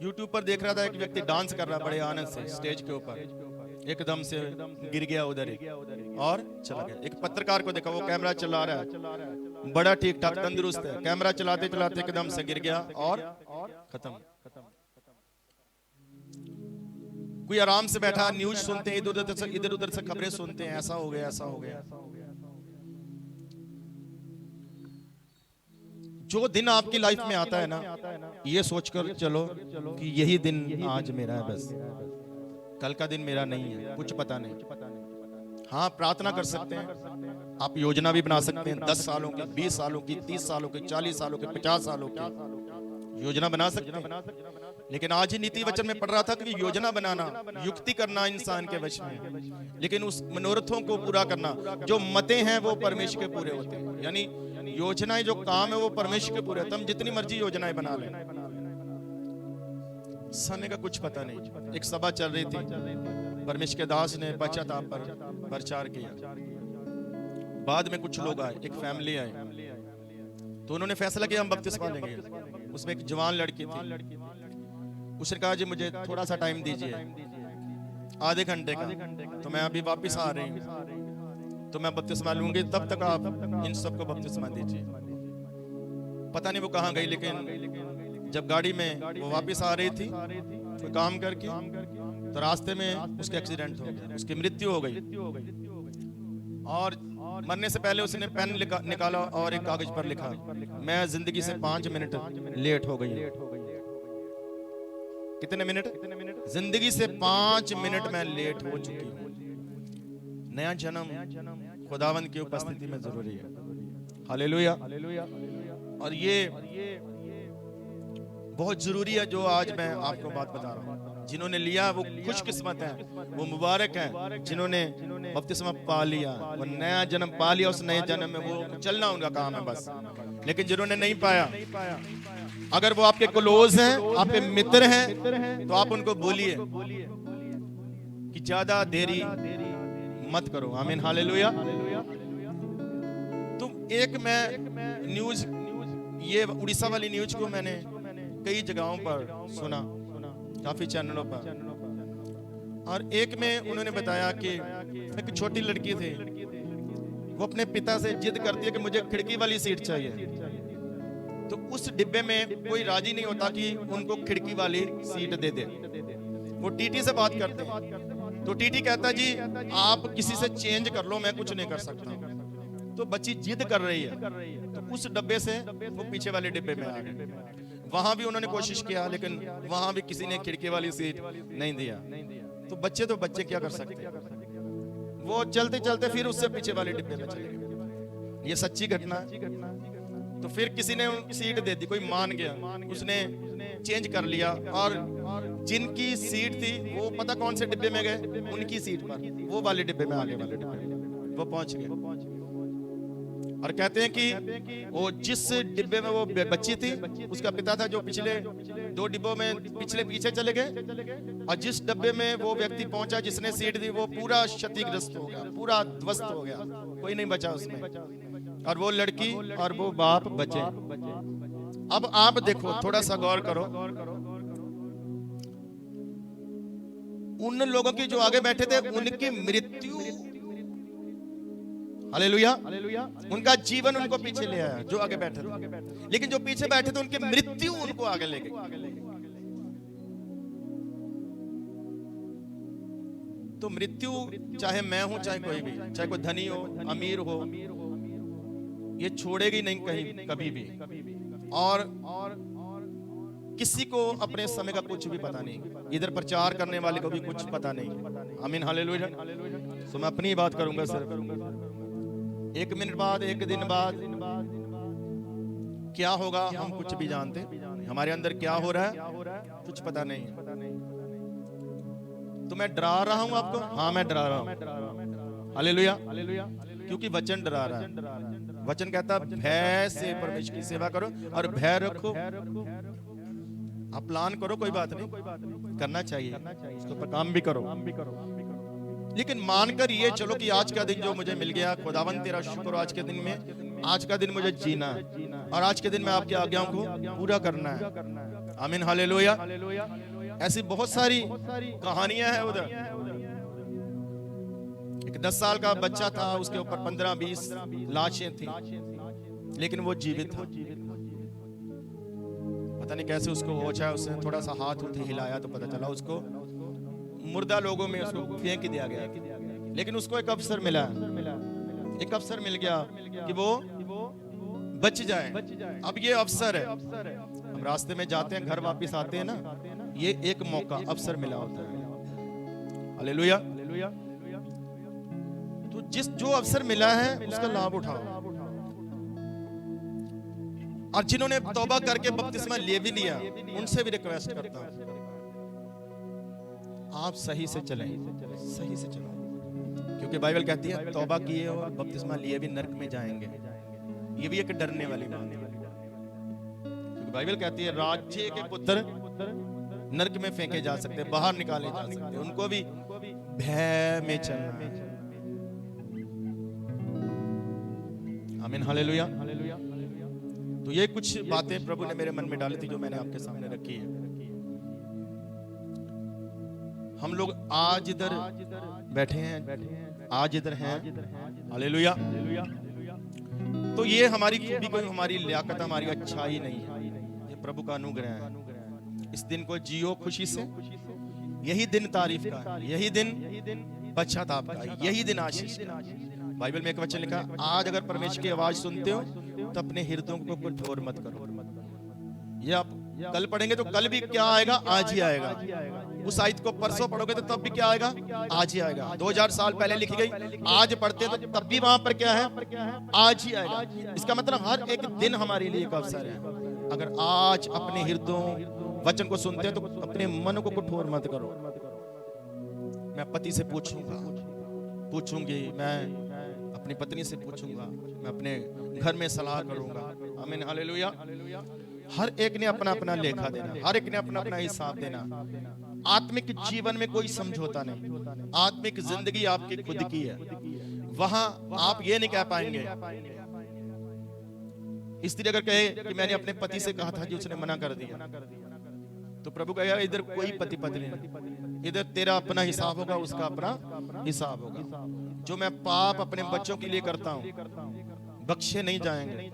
YouTube पर देख रहा था, एक व्यक्ति डांस कर रहा बड़े आनंद से स्टेज के ऊपर, एकदम से गिर गया उधर ही और चला गया। एक पत्रकार को देखा, वो कैमरा चला रहा है, बड़ा ठीक ठाक तंदुरुस्त है, कैमरा चलाते चलाते एकदम से गिर गया और खत्म। कोई आराम से बैठा न्यूज सुनते हैं, इधर उधर से खबरें सुनते हैं, ऐसा हो गया ऐसा हो गया। जो दिन आपकी लाइफ में आता है ना, ये सोचकर चलो कि यही दिन आज मेरा है, बस कल का दिन मेरा नहीं है, कुछ पता नहीं। हाँ, प्रार्थना कर सकते हैं, आप योजना भी बना सकते हैं, 10 सालों की, 20 सालों की, 30 सालों की, 40 सालों की, 50 सालों की योजना बना सकते हैं। लेकिन आज ही नीति वचन में पढ़ रहा था कि योजना बनाना, युक्ति करना इंसान के वश में, लेकिन उस मनोरथों को पूरा करना, जो मते हैं वो परमेश्वर के पूरे होते हैं। यानी योजनाएं, जो काम है वो परमेश्वर के पूरे होते हैं। हम जितनी मर्जी योजनाएं बना लें, समय का कुछ पता नहीं। एक सभा चल रही थी, परमेश्वर के दास ने पश्चाताप पर प्रचार किया। बाद में कुछ लोग आए, एक फैमिली आई, तो उन्होंने फैसला किया हम बपतिस्मा लेंगे। उसमें एक जवान लड़की थी, उसने कहा जी मुझे थोड़ा सा टाइम दीजिए, आधे घंटे का, तो मैं अभी वापस आ रही हूँ, तो मैं बपतिस्मा लूंगी, तब तक आप इन सबको बपतिस्मा दीजिए। पता नहीं वो कहाँ गई, लेकिन जब गाड़ी में वो वापस आ रही थी कोई काम करके, तो रास्ते में उसका एक्सीडेंट हो गया, उसकी मृत्यु हो गई। और मरने से पहले उसने पेन निकाला और एक कागज पर लिखा, मैं जिंदगी से 5 मिनट लेट हो गई। कितने मिनट? जिंदगी से 5 मिनट में लेट हो चुकी हूँ। नया जन्म खुदावंद की उपस्थिति में जरूरी है। हालेलुया। और ये बहुत जरूरी है जो आज मैं आपको बात बता रहा हूँ। जिन्होंने लिया वो खुशकिस्मत है, वो मुबारक है, जिन्होंने बपतिस्मा पा लिया, वो नया जन्म पा लिया, उस नए जन्म में वो चलना उनका काम है बस। लेकिन जिन्होंने नहीं पाया, अगर वो आपके क्लोज हैं, आपके मित्र हैं, तो आप उनको बोलिए कि ज्यादा देरी मत करो। आमीन, हालेलुया। तो एक मैं न्यूज, ये उड़ीसा वाली न्यूज को मैंने कई जगहों पर सुना, काफी चैनलों पर, और एक में उन्होंने बताया कि एक छोटी लड़की थी, वो अपने पिता से जिद करती है कि मुझे खिड़की वाली सीट चाहिए। तो उस डिब्बे में कोई राजी नहीं होता कि उनको खिड़की वाली सीट दे दे। वो टीटी से बात करते हैं, तो टीटी कहता जी आप किसी से चेंज कर लो, मैं कुछ नहीं कर सकता। तो बच्ची जिद कर रही है, तो उस डब्बे से वो पीछे वाले डिब्बे में आ गए। वहां भी उन्होंने कोशिश किया, लेकिन वहां भी किसी ने खिड़की वाली सीट नहीं दिया। तो बच्चे क्या कर सकते हैं, वो चलते चलते फिर उससे पीछे वाले डिब्बे में चले गए। ये सच्ची घटना है। तो फिर किसी ने सीट दे दी, कोई मान गया, उसने चेंज कर लिया, और जिनकी सीट थी वो पता कौन से डिब्बे में गए, उनकी सीट पर, वो वाले डिब्बे में, आगे वाले डिब्बे में वो पहुंच गए। और कहते हैं कि वो जिस डिब्बे में वो बच्ची थी, उसका पिता था जो पिछले 2 डिब्बों में पीछे चले गए, और जिस डब्बे में वो व्यक्ति पहुंचा जिसने सीट दी, वो पूरा क्षतिग्रस्त हो गया, पूरा ध्वस्त हो गया, कोई नहीं बचा उसमें, और वो लड़की और वो बाप बचे। अब आप देखो, थोड़ा सा गौर करो, उन लोगों की जो आगे बैठे थे उनकी मृत्यु, हालेलुया, उनका जीवन उनको पीछे ले आया जो आगे बैठे थे, लेकिन जो पीछे बैठे थे उनकी मृत्यु उनको आगे ले गई। तो मृत्यु, चाहे मैं हूं, चाहे कोई भी, चाहे कोई धनी हो, अमीर हो, ये छोड़ेगी नहीं कहीं कभी भी। और किसी को अपने समय का कुछ भी पता नहीं, इधर प्रचार करने वाले को भी कुछ पता नहीं। आमीन, हालेलुया। तो मैं अपनी बात करूंगा सिर्फ। 1 मिनट बाद, 1 दिन बाद क्या होगा हम कुछ भी जानते, हमारे अंदर क्या हो रहा है कुछ पता नहीं। तो मैं डरा रहा हूं आपको, हाँ मैं डरा रहा हूं, हालेलुया, क्योंकि वचन डरा रहा है। वचन कहता है भय से परमेश्वर की सेवा करो और भय रखो। आप प्लान करो, कोई बात नहीं, करना चाहिए, उसके ऊपर काम भी करो, लेकिन मानकर ये चलो कि आज का दिन जो मुझे मिल गया, खुदावंद तेरा शुक्र, आज के दिन में, आज का दिन मुझे जीना है, और आज के दिन में आपकी आज्ञाओं को पूरा करना है। आमीन हालेलुया। ऐसी बहुत सारी कहानियां हैं उधर। एक 10 साल का बच्चा था, उसके ऊपर 15-20 लाशें थी, लेकिन वो जीवित था। पता नहीं कैसे उसको होश आया, उसने थोड़ा सा हाथ उठे हिलाया तो पता चला उसको मुर्दा लोगों में उसको फेंक दिया गया। लेकिन उसको एक अवसर मिला, एक अवसर मिल गया कि वो बच जाए। अब ये अवसर है, हम रास्ते में जाते हैं, घर वापस आते हैं ना, ये एक मौका अवसर मिला होता है। हालेलुया। तो जो अवसर मिला है उसका लाभ उठाओ। और जिन्होंने तौबा करके बपतिस्मा ले भी लिया, उनसे भी रिक्वेस्ट करता हूं, आप सही से चलें, सही से चलो, क्योंकि बाइबल कहती है तौबा किए और बपतिस्मा लिए भी नरक में जाएंगे। ये भी एक डरने वाली बात है, क्योंकि बाइबल कहती है राज्य के पुत्र नरक में फेंके जा सकते, बाहर निकाले जा सकते, उनको भी भय में चलना है। आमीन हालेलुया। तो ये कुछ बातें प्रभु ने मेरे मन में डाली थी, जो मैंने आपके सामने रखी है। हम लोग आज इधर बैठे हैं, आज इधर हैं, हालेलुया। तो ये हमारी खूबी कोई हमारी लियाकत, हमारी अच्छाई नहीं है, ये प्रभु का अनुग्रह है। इस दिन को जियो खुशी से, यही दिन तारीफ का है, यही दिन पश्चाताप का, यही दिन आशीष का। बाइबल में एक वचन लिखा, आज अगर परमेश्वर की आवाज सुनते हो तो अपने हृदयों को कठोर मत करो। ये आप कल पढ़ेंगे तो कल भी क्या आएगा, आज ही आएगा। उस आयत को परसों पढ़ोगे तो तब भी क्या आएगा, आज ही आएगा। 2000 साल पहले लिखी गई, आज पढ़ते तो तब भी वहां पर क्या है, आज ही आएगा। इसका मतलब हर एक दिन हमारे लिए एक अवसर है। अगर आज अपने हृदयों वचन को सुनते हैं तो अपने मन को कठोर मत करो। मैं पति से पूछूंगी, मैं अपनी पत्नी से पूछूंगा, मैं अपने घर में सलाह करूंगा। आमीन हालेलुया। हर एक ने अपना अपना लेखा देना, हर एक ने अपना अपना हिसाब देना। आत्मिक जीवन में कोई समझौता नहीं, आत्मिक जिंदगी आपकी खुद की है। वहां आप ये नहीं कह पाएंगे। स्त्री अगर कहे कि मैंने अपने पति से कहा था कि उसने मना कर दिया, तो प्रभु कहेगा इधर कोई पति पत्नी नहीं, इधर तेरा अपना हिसाब होगा, उसका अपना हिसाब होगा। जो मैं पाप अपने बच्चों के लिए करता हूं बख्शे नहीं जाएंगे,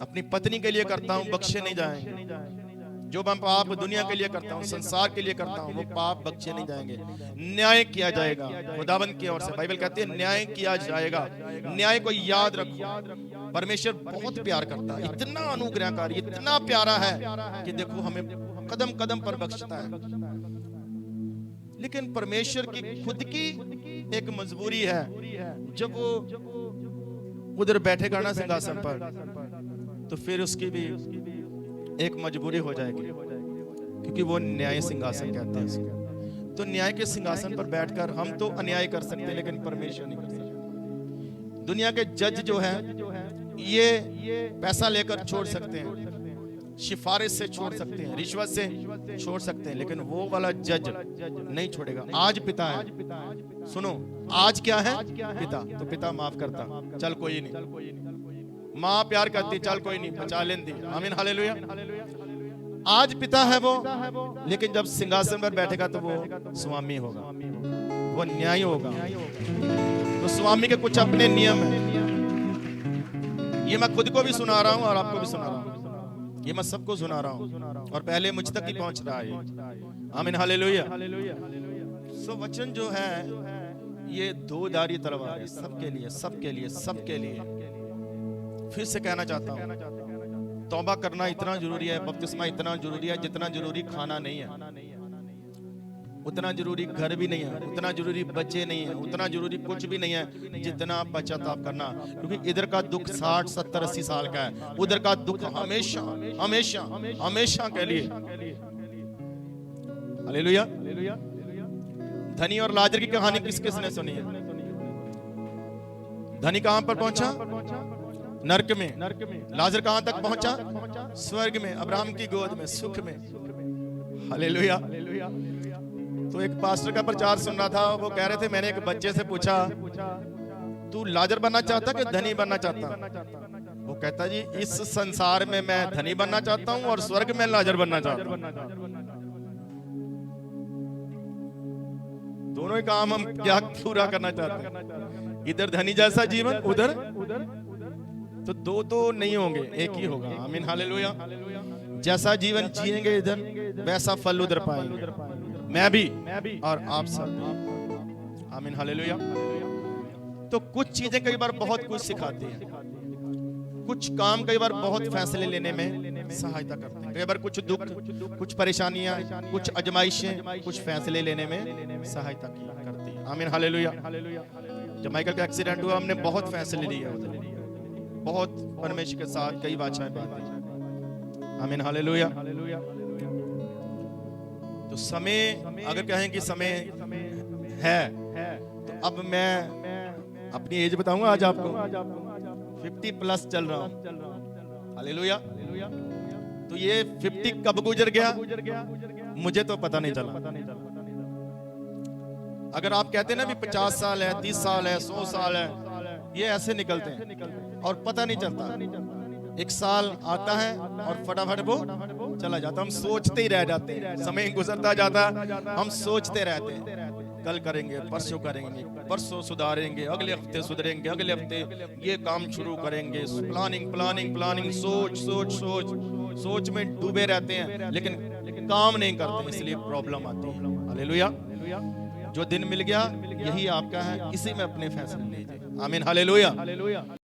अपनी पत्नी के लिए करता हूं बख्शे नहीं जाएंगे। जो मैं पाप दुनिया के लिए करता हूं, संसार के लिए करता हूं, वो पाप बख्शे नहीं जाएंगे। न्याय किया जाएगा खुदाबंद की ओर से। बाइबल कहती है न्याय किया जाएगा। न्याय को याद रखो, परमेश्वर बहुत प्यार करता है, इतना अनुग्रहकारी, इतना प्यारा है कि देखो हमें कदम कदम पर बख्शता है। लेकिन परमेश्वर की खुद की एक मजबूरी है, जब वो उधर बैठेगा ना सिंहासन पर, तो फिर उसकी भी एक मजबूरी हो जाएगी, क्योंकि वो न्याय सिंहासन कहते हैं उसको। तो न्याय के सिंहासन पर बैठकर हम तो अन्याय कर सकते हैं, लेकिन परमेश्वर नहीं कर सकते। दुनिया के जज जो है ये पैसा लेकर छोड़ सकते हैं, सिफारिश से छोड़ सकते हैं, रिश्वत से छोड़ सकते हैं, लेकिन वो वाला जज नहीं छोड़ेगा। आज पिता है, सुनो, आज क्या है, पिता। तो पिता माफ करता, चल कोई नहीं। माँ प्यार करती, चल कोई नहीं, बचा लेती। आमीन हालेलुया। आज पिता है वो, लेकिन जब सिंहासन पर बैठेगा तो वो स्वामी होगा, वो न्यायी होगा। तो स्वामी के कुछ अपने नियम है। ये मैं खुद को भी सुना रहा हूं और आपको भी सुना रहा हूं, ये मैं सबको सुना रहा हूं, और पहले मुझ तक ही पहुंच रहा है। आमीन हालेलुया। सो वचन जो है ये दो धारी तलवार है, सबके लिए, सबके लिए, सबके लिए। फिर से कहना चाहता हूं, तौबा करना इतना जरूरी है, बपतिस्मा इतना जरूरी है, जितना जरूरी खाना नहीं है, उतना जरूरी घर भी नहीं है, उतना जरूरी बच्चे नहीं है, उतना जरूरी कुछ भी नहीं है जितना पश्चाताप करना। क्योंकि इधर का दुख 60, 70, 80 साल का है, उधर का दुख हमेशा हमेशा हमेशा के लिए। हालेलुया। धनी और लाजर की कहानी किस किसने सुनी है? धनी कहां पर पहुंचा? नरक में। लाजर कहां तक पहुंचा? स्वर्ग में, अब्राहम की गोद में, सुख में। हालेलुया। तो एक पास्टर का प्रचार सुन रहा था, वो कह रहे थे, मैंने एक बच्चे से पूछा, तू लाजर बनना चाहता कि धनी बनना चाहता? वो कहता जी इस संसार में मैं धनी बनना चाहता हूं और स्वर्ग में लाजर बनना चाहता हूं। दोनों ही काम हम क्या पूरा करना चाहते हैं? इधर धनी जैसा जीवन, उधर तो दो तो नहीं होंगे, एक ही होगा। आमीन हालेलुया। जैसा जीवन जिएंगे इधर, वैसा फल उधर पाएंगे, मैं भी और आप सब। आमीन हालेलुया। तो कुछ चीजें कई बार बहुत कुछ सिखाती हैं, कुछ काम कई बार बहुत फैसले लेने में सहायता करते हैं। कई बार कुछ दुख, कुछ परेशानियां, कुछ अजमाइशें, कुछ फैसले लेने में सहायता करती है। आमीन हालेलुया। जब माइकल का एक्सीडेंट हुआ, हमने बहुत फैसले लिए, बहुत परमेश्वर के साथ कई वाचाएं बांधी। आमीन हालेलुया। तो समय, अगर कहें कि समय है, तो अब मैं अपनी एज बताऊंगा आज आपको। 50 प्लस चल रहा हूं। हालेलुया। तो ये 50 कब गुजर गया मुझे तो पता नहीं चला। अगर आप कहते हैं ना भी 50 साल है, 30 साल है, 100 साल है, ये ऐसे निकलते हैं और पता नहीं चलता। एक साल आता है और फटाफट वो चला जाता। हम सोचते ही रह जाते हैं, समय गुजरता जाता है, हम सोचते रहते हैं कल करेंगे, परसों करेंगे, परसों सुधारेंगे, अगले हफ्ते सुधरेंगे, अगले हफ्ते ये काम शुरू करेंगे। प्लानिंग प्लानिंग प्लानिंग, सोच सोच सोच सोच में डूबे रहते हैं, लेकिन काम नहीं करते, इसलिए प्रॉब्लम आती है। हालेलुया। जो दिन मिल गया यही आपका है, इसी में अपने फैसले लीजिए। आमीन हालेलुया।